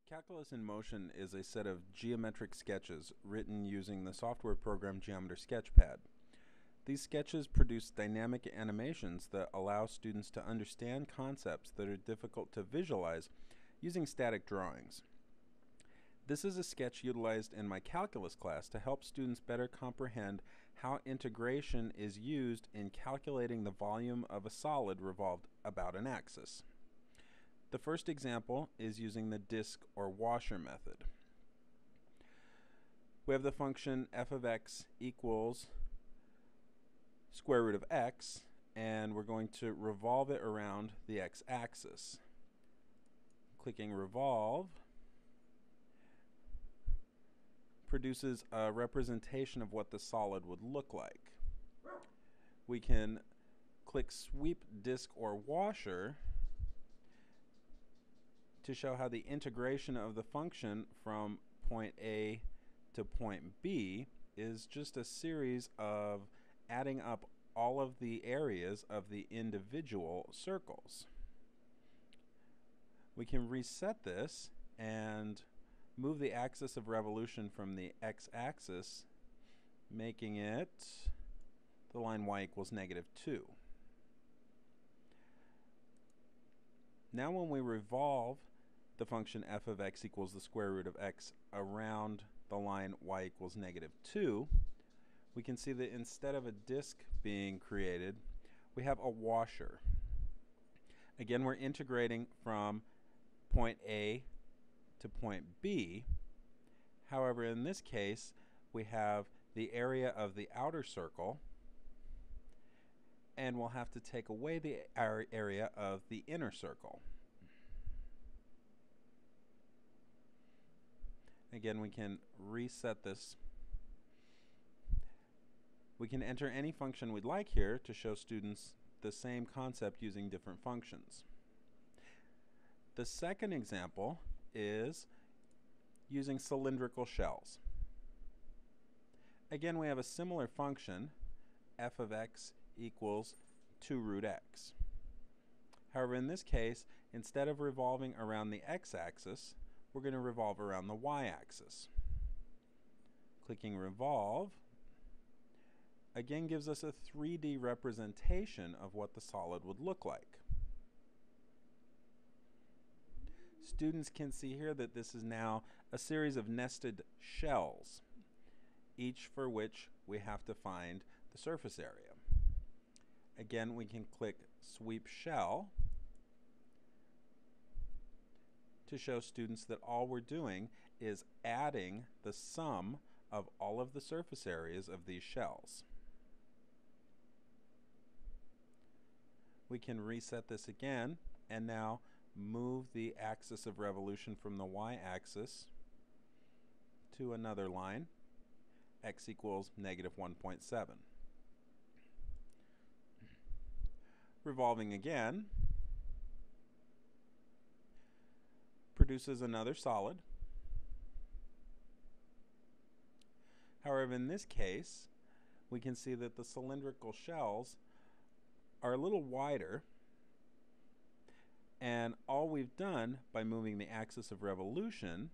Calculus in Motion is a set of geometric sketches written using the software program Geometr Sketchpad. These sketches produce dynamic animations that allow students to understand concepts that are difficult to visualize using static drawings. This is a sketch utilized in my calculus class to help students better comprehend how integration is used in calculating the volume of a solid revolved about an axis. The first example is using the disk or washer method. We have the function f of x equals square root of x, and we're going to revolve it around the x-axis. Clicking revolve produces a representation of what the solid would look like. We can click sweep disk or washer to show how the integration of the function from point A to point B is just a series of adding up all of the areas of the individual circles. We can reset this and move the axis of revolution from the x-axis, making it the line y equals -2. Now when we revolve the function f of x equals the square root of x around the line y equals -2, we can see that instead of a disk being created, we have a washer. Again, we're integrating from point A to point B. However, in this case, we have the area of the outer circle, and we'll have to take away the area of the inner circle. Again, we can reset this. We can enter any function we'd like here to show students the same concept using different functions. The second example is using cylindrical shells. Again, we have a similar function, f of x equals 2 root x. However, in this case, instead of revolving around the x-axis, we're going to revolve around the y-axis. Clicking revolve again gives us a 3D representation of what the solid would look like. Students can see here that this is now a series of nested shells, each for which we have to find the surface area. Again, we can click sweep shell to show students that all we're doing is adding the sum of all of the surface areas of these shells. We can reset this again and now move the axis of revolution from the y-axis to another line, x equals -1.7. Revolving again produces another solid. However, in this case, we can see that the cylindrical shells are a little wider, and all we've done by moving the axis of revolution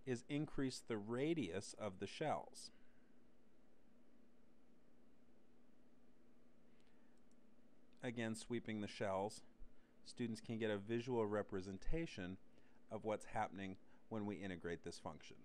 is increase the radius of the shells. Again, sweeping the shells, students can get a visual representation of what's happening when we integrate this function.